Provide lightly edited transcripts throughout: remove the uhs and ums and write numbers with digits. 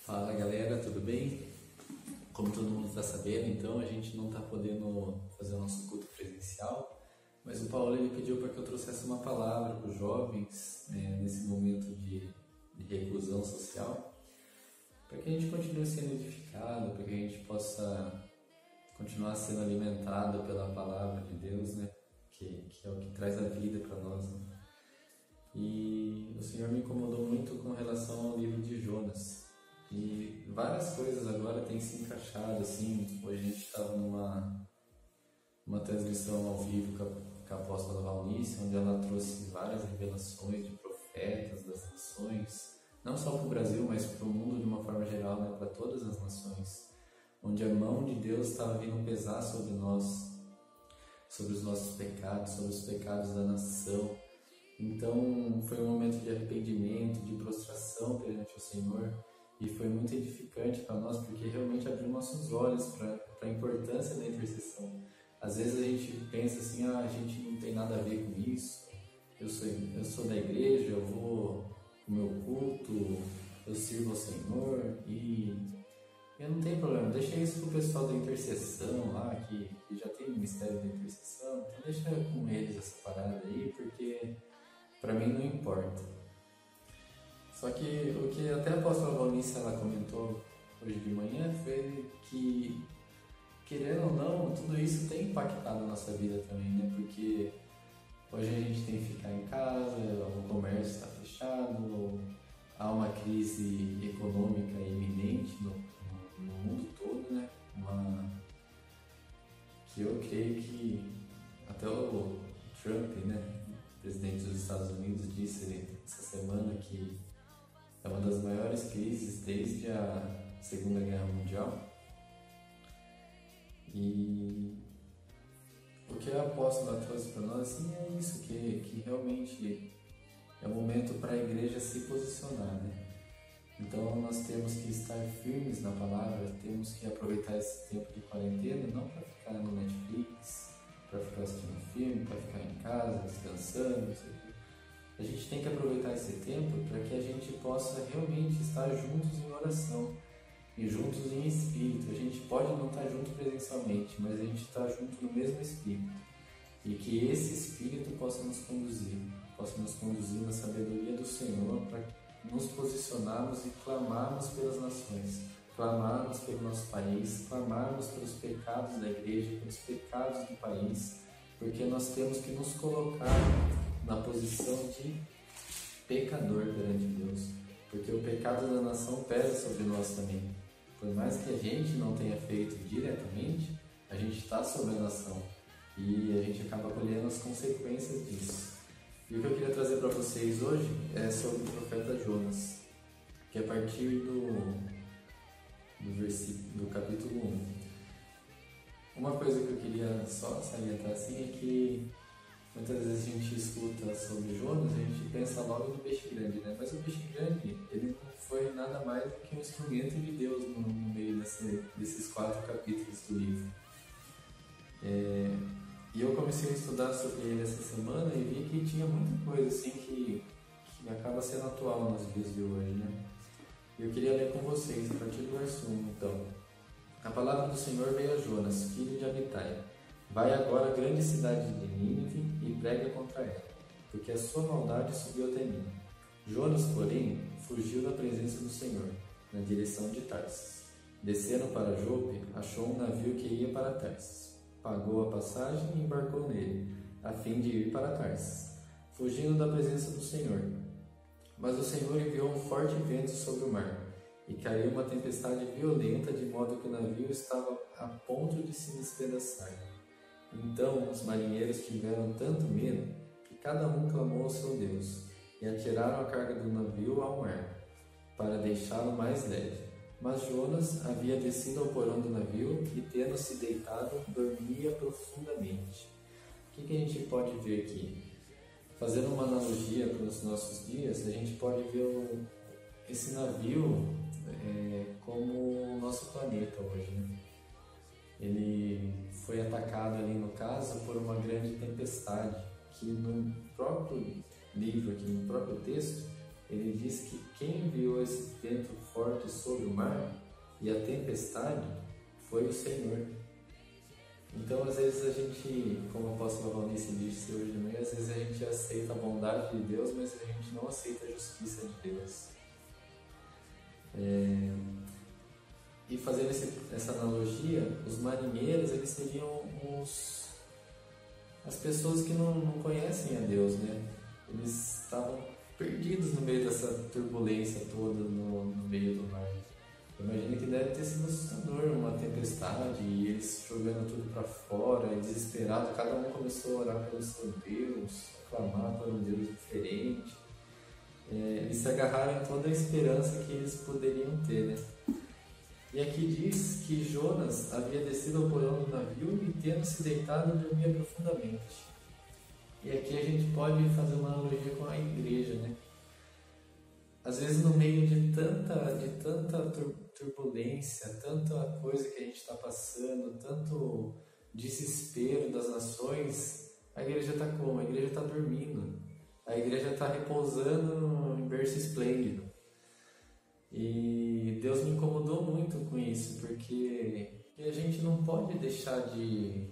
Fala galera, tudo bem? Como todo mundo está sabendo, então a gente não está podendo fazer o nosso culto presencial, mas o Paulo ele pediu para que eu trouxesse uma palavra para os jovens, nesse momento de reclusão social, para que a gente continue sendo edificado, para que a gente possa continuar sendo alimentado pela palavra de Deus, né? Que é o que traz a vida para nós, né? E o Senhor me incomodou muito com relação ao livro de Jonas. E várias coisas agora têm se encaixado, assim. Hoje a gente estava numa transmissão ao vivo com a apóstola Valnice, onde ela trouxe várias revelações de profetas das nações, não só para o Brasil, mas para o mundo de uma forma geral, né, para todas as nações, onde a mão de Deus estava vindo pesar sobre nós, sobre os nossos pecados, sobre os pecados da nação. Então foi um momento de arrependimento, de prostração perante o Senhor. E foi muito edificante para nós, porque realmente abriu nossos olhos para a importância da intercessão. Às vezes a gente pensa assim, a gente não tem nada a ver com isso, eu sou da igreja, eu vou para o meu culto, eu sirvo ao Senhor, e eu não tenho problema, deixa isso para o pessoal da intercessão lá, que já tem o ministério da intercessão, então deixa com eles essa parada aí, porque para mim não importa. Só que o que até a apóstola Valnice ela comentou hoje de manhã foi que, querendo ou não, tudo isso tem impactado a nossa vida também, né? Porque hoje a gente tem que ficar em casa, o comércio está fechado, há uma crise econômica iminente no mundo todo, né? Que eu creio que até o Trump, né? Presidente dos Estados Unidos, disse essa semana que é uma das maiores crises desde a Segunda Guerra Mundial. E o que a apóstola trouxe para nós assim, é isso, que realmente é o momento para a igreja se posicionar, né? Então nós temos que estar firmes na palavra, temos que aproveitar esse tempo de quarentena, não para ficar no Netflix, para ficar assistindo filme, para ficar em casa, descansando, não sei o quê. A gente tem que aproveitar esse tempo para que a gente possa realmente estar juntos em oração e juntos em espírito. A gente pode não estar junto presencialmente, mas a gente está junto no mesmo espírito. E que esse espírito possa nos conduzir na sabedoria do Senhor para nos posicionarmos e clamarmos pelas nações, clamarmos pelo nosso país, clamarmos pelos pecados da igreja, pelos pecados do país, porque nós temos que nos colocar na posição de pecador perante Deus, porque o pecado da nação pesa sobre nós também. Por mais que a gente não tenha feito diretamente, a gente está sobre a nação e a gente acaba colhendo as consequências disso. E o que eu queria trazer para vocês hoje é sobre o profeta Jonas, que é a partir do capítulo 1. Uma coisa que eu queria só salientar assim é que muitas vezes a gente escuta sobre Jonas e a gente pensa logo no peixe grande, né? Mas o peixe grande, ele não foi nada mais do que um instrumento de Deus no meio desses 4 capítulos do livro. E eu comecei a estudar sobre ele essa semana e vi que tinha muita coisa assim que acaba sendo atual nos dias de hoje, né? E eu queria ler com vocês, a partir do verso 1, então. A palavra do Senhor veio a Jonas, filho de Amitai. Vai agora à grande cidade de Nínive e prega contra ela, porque a sua maldade subiu até mim. Jonas, porém, fugiu da presença do Senhor, na direção de Tarsis. Descendo para Jope, achou um navio que ia para Tarsis. Pagou a passagem e embarcou nele, a fim de ir para Tarsis, fugindo da presença do Senhor. Mas o Senhor enviou um forte vento sobre o mar, e caiu uma tempestade violenta, de modo que o navio estava a ponto de se despedaçar. Então os marinheiros tiveram tanto medo que cada um clamou ao seu Deus e atiraram a carga do navio ao mar, para deixá-lo mais leve. Mas Jonas havia descido ao porão do navio e, tendo-se deitado, dormia profundamente. O que a gente pode ver aqui? Fazendo uma analogia para os nossos dias, a gente pode ver esse navio como o nosso planeta hoje, né? Ele foi atacado ali, no caso, por uma grande tempestade, que no próprio livro, aqui no próprio texto, ele diz que quem enviou esse vento forte sobre o mar e a tempestade foi o Senhor. Então, às vezes a gente, como o apóstolo Valnice disse hoje de manhã, às vezes a gente aceita a bondade de Deus, mas a gente não aceita a justiça de Deus. E fazendo essa analogia, os marinheiros, eles seriam as pessoas que não conhecem a Deus, né? Eles estavam perdidos no meio dessa turbulência toda no meio do mar. Imagina que deve ter sido assustador, uma tempestade, e eles jogando tudo para fora, desesperado. Cada um começou a orar pelo seu Deus, a clamar por um Deus diferente. Eles se agarraram em toda a esperança que eles poderiam ter, né? E aqui diz que Jonas havia descido ao porão do navio e, tendo se deitado, dormia profundamente. E aqui a gente pode fazer uma analogia com a igreja, né? Às vezes, no meio de tanta turbulência, tanta coisa que a gente está passando, tanto desespero das nações, a igreja está como? A igreja está dormindo. A igreja está repousando em berço esplêndido. E Deus me incomodou muito com isso, porque a gente não pode deixar de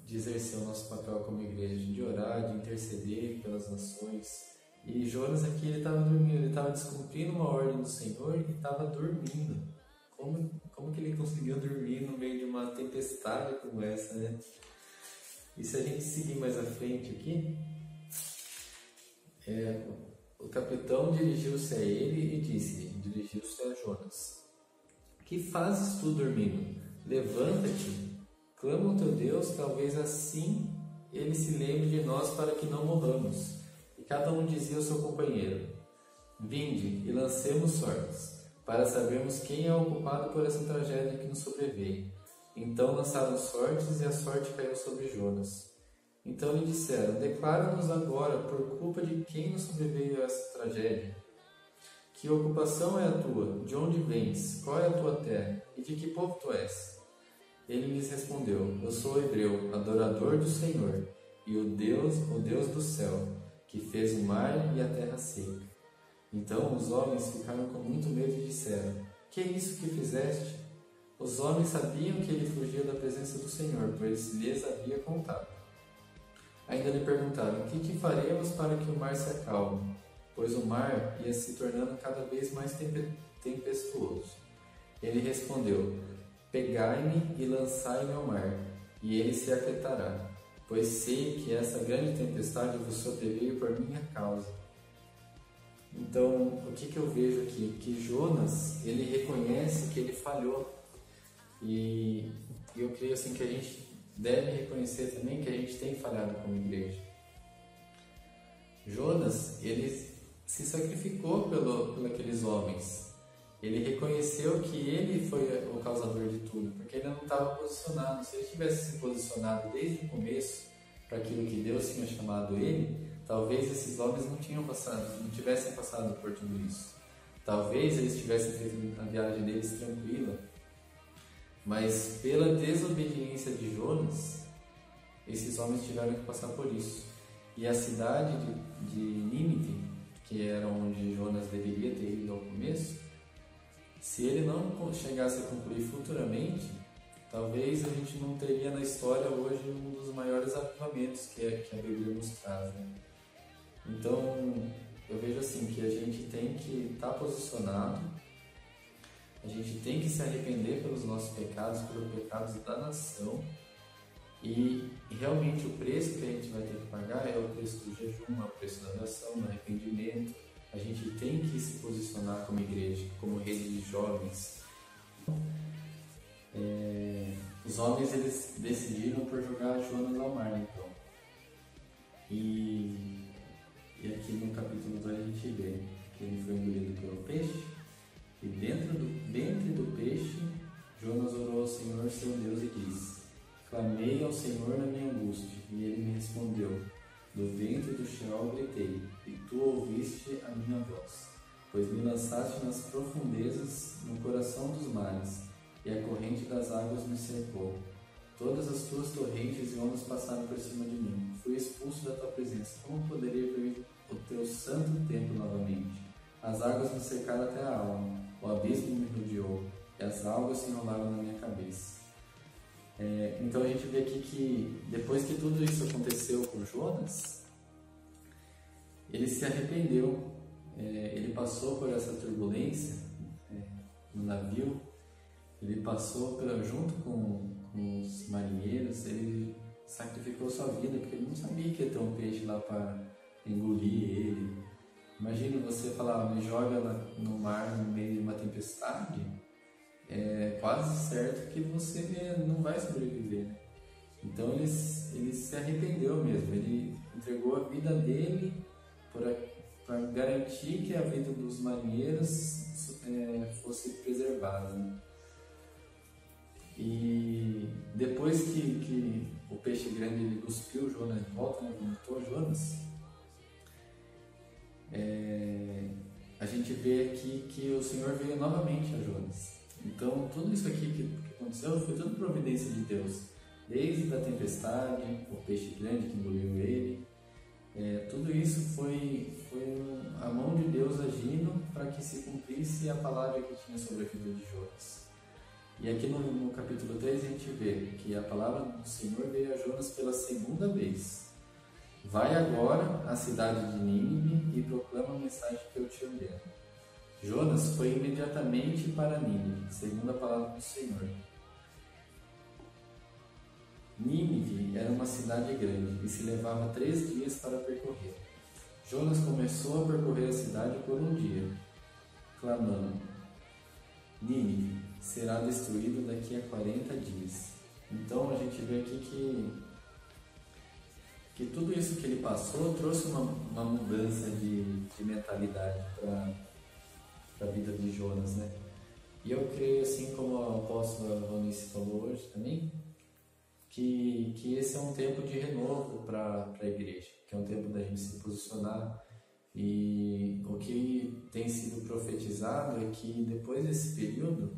exercer o nosso papel como igreja, de orar, de interceder pelas nações. E Jonas aqui, ele estava dormindo, ele estava descumprindo uma ordem do Senhor e estava dormindo. Como que ele conseguiu dormir no meio de uma tempestade como essa, né? E se a gente seguir mais à frente aqui, o capitão dirigiu-se a ele e dirigiu-se a Jonas: que fazes tu dormindo? Levanta-te, clama ao teu Deus, talvez assim ele se lembre de nós para que não morramos. E cada um dizia ao seu companheiro: vinde e lancemos sortes, para sabermos quem é o culpado por essa tragédia que nos sobreveio. Então lançaram sortes e a sorte caiu sobre Jonas. Então lhe disseram: declara-nos agora por culpa de quem nos sobreveio essa tragédia. Que ocupação é a tua? De onde vens? Qual é a tua terra? E de que povo tu és? Ele lhes respondeu: eu sou hebreu, adorador do Senhor, e o Deus do céu, que fez o mar e a terra seca. Então os homens ficaram com muito medo e disseram: que é isso que fizeste? Os homens sabiam que ele fugia da presença do Senhor, pois lhes havia contado. Ainda lhe perguntaram: que faremos para que o mar se acalme? Pois o mar ia se tornando cada vez mais tempestuoso. Ele respondeu: pegai-me e lançai-me ao mar, e ele se aquietará, pois sei que essa grande tempestade vos sobreveio por minha causa. Então, o que eu vejo aqui? Que Jonas, ele reconhece que ele falhou. E eu creio assim que a gente deve reconhecer também que a gente tem falhado como igreja. Jonas, ele se sacrificou por aqueles homens. Ele reconheceu que ele foi o causador de tudo, porque ele não estava posicionado. Se ele tivesse se posicionado desde o começo para aquilo que Deus tinha chamado ele, talvez esses homens não tivessem passado por tudo isso. Talvez eles tivessem feito a viagem deles tranquila. Mas pela desobediência de Jonas, esses homens tiveram que passar por isso. E a cidade de Nínive, que era onde Jonas deveria ter ido ao começo, se ele não chegasse a concluir futuramente, talvez a gente não teria na história hoje um dos maiores avivamentos que a Bíblia nos traz, né? Então, eu vejo assim que a gente tem que estar posicionado, a gente tem que se arrepender pelos nossos pecados, pelos pecados da nação, e realmente o preço que a gente vai ter que pagar é o preço do jejum, é o preço da oração, do arrependimento. A gente tem que se posicionar como igreja, como rede de jovens. Os homens, eles decidiram por jogar Jonas ao mar, então. E aqui no capítulo 2 a gente vê que ele foi engolido pelo peixe, e dentro do peixe, Jonas orou ao Senhor seu Deus e disse: clamei ao Senhor na minha angústia, e ele me respondeu. Do ventre do Sheol gritei, e tu ouviste a minha voz, pois me lançaste nas profundezas, no coração dos mares, e a corrente das águas me cercou. Todas as tuas torrentes e ondas passaram por cima de mim. Fui expulso da tua presença. Como poderia ver o teu santo templo novamente? As águas me cercaram até a alma, o abismo me rodeou, e as águas se enrolaram na minha cabeça. Então a gente vê aqui que depois que tudo isso aconteceu com Jonas, ele se arrependeu, ele passou por essa turbulência no navio, ele passou junto com os marinheiros, ele sacrificou sua vida, porque ele não sabia que ia ter um peixe lá para engolir ele. Imagina você falar, me joga no mar no meio de uma tempestade, é quase certo que você não vai sobreviver, né? Então ele se arrependeu mesmo, ele entregou a vida dele para garantir que a vida dos marinheiros fosse preservada, né? E depois que o peixe grande ele cuspiu Jonas de volta, né, vomitou Jonas, a gente vê aqui que o Senhor veio novamente a Jonas. Então tudo isso aqui que aconteceu foi tudo providência de Deus, desde a tempestade, o peixe grande que engoliu ele, tudo isso foi a mão de Deus agindo para que se cumprisse a palavra que tinha sobre a vida de Jonas. E aqui no capítulo 3 a gente vê que a palavra do Senhor veio a Jonas pela segunda vez. Vai agora à cidade de Nínive e proclama a mensagem que eu te ordeno. Jonas foi imediatamente para Nínive, segundo a palavra do Senhor. Nínive era uma cidade grande e se levava 3 dias para percorrer. Jonas começou a percorrer a cidade por um dia, clamando: Nínive será destruído daqui a 40 dias. Então a gente vê aqui que tudo isso que ele passou trouxe uma mudança de mentalidade para a vida de Jonas, né? E eu creio, assim como a apóstola Ronice falou hoje também, que esse é um tempo de renovo para a igreja, que é um tempo da gente se posicionar. E o que tem sido profetizado é que depois desse período,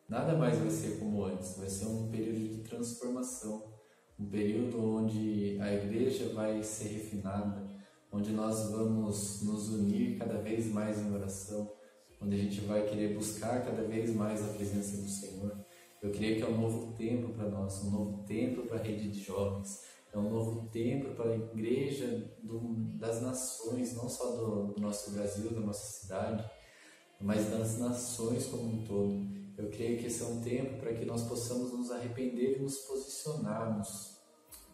nada mais vai ser como antes, vai ser um período de transformação, um período onde a igreja vai ser refinada, onde nós vamos nos unir cada vez mais em oração, onde a gente vai querer buscar cada vez mais a presença do Senhor. Eu creio que é um novo tempo para nós, um novo tempo para a rede de jovens, é um novo tempo para a igreja das nações, não só do nosso Brasil, da nossa cidade, mas das nações como um todo. Eu creio que esse é um tempo para que nós possamos nos arrepender e nos posicionarmos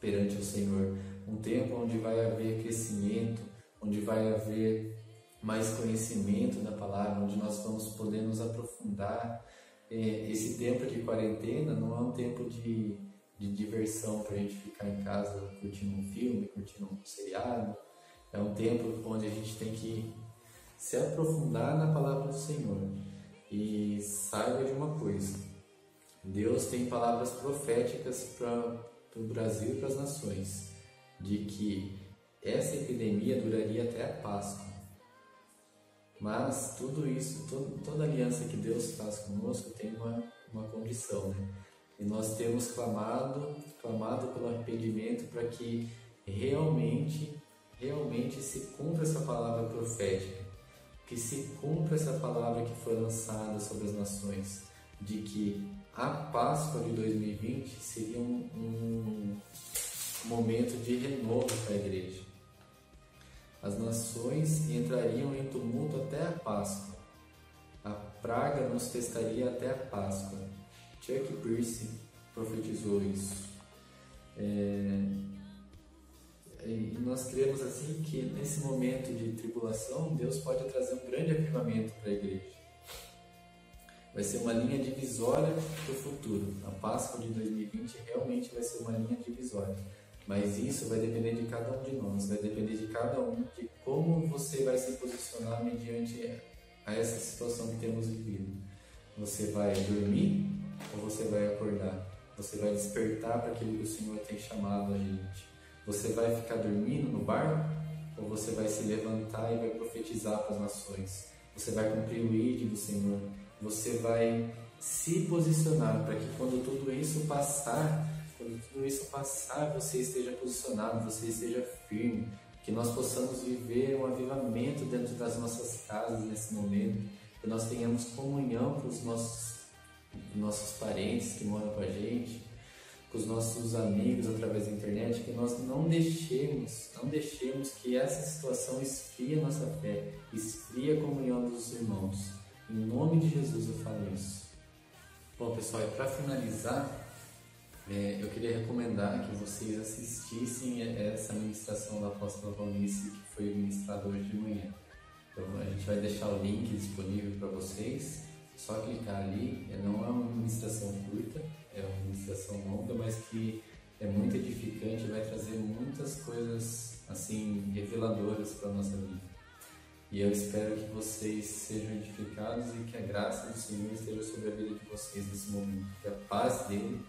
perante o Senhor. Um tempo onde vai haver crescimento, onde vai haver mais conhecimento da palavra, onde nós vamos poder nos aprofundar. Esse tempo de quarentena não é um tempo de diversão para a gente ficar em casa curtindo um filme, curtindo um seriado. É um tempo onde a gente tem que se aprofundar na palavra do Senhor. E saiba de uma coisa: Deus tem palavras proféticas para o Brasil e para as nações, de que essa epidemia duraria até a Páscoa. Mas tudo isso, toda aliança que Deus faz conosco tem uma condição, né? E nós temos clamado pelo arrependimento para que realmente se cumpra essa palavra profética, que se cumpra essa palavra que foi lançada sobre as nações, de que a Páscoa de 2020 seria um momento de renovo para a igreja. As nações entrariam em tumulto até a Páscoa. A praga nos testaria até a Páscoa. Chuck Pierce profetizou isso. E nós cremos assim que nesse momento de tribulação, Deus pode trazer um grande avivamento para a igreja. Vai ser uma linha divisória para o futuro. A Páscoa de 2020 realmente vai ser uma linha divisória. Mas isso vai depender de cada um de nós, vai depender de cada um, de como você vai se posicionar mediante a essa situação que temos vivido. Você vai dormir ou você vai acordar? Você vai despertar para aquilo que o Senhor tem chamado a gente? Você vai ficar dormindo no barco ou você vai se levantar e vai profetizar para as nações? Você vai cumprir o ID do Senhor? Você vai se posicionar para que quando tudo isso passar, você esteja posicionado, você esteja firme, que nós possamos viver um avivamento dentro das nossas casas nesse momento, que nós tenhamos comunhão com os nossos parentes que moram com a gente, com os nossos amigos através da internet, que nós não deixemos que essa situação esfrie a nossa fé, esfrie a comunhão dos irmãos. Em nome de Jesus eu falo isso. Bom, pessoal, e para finalizar, eu queria recomendar que vocês assistissem essa ministração da apóstola Valnice, que foi ministrada hoje de manhã. Então a gente vai deixar o link disponível para vocês, só clicar ali. Não é uma ministração curta, é uma ministração longa, mas que é muito edificante e vai trazer muitas coisas assim reveladoras para a nossa vida. E eu espero que vocês sejam edificados e que a graça do Senhor esteja sobre a vida de vocês nesse momento, que a paz dele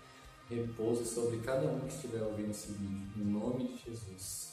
repouse sobre cada um que estiver ouvindo esse vídeo, em nome de Jesus.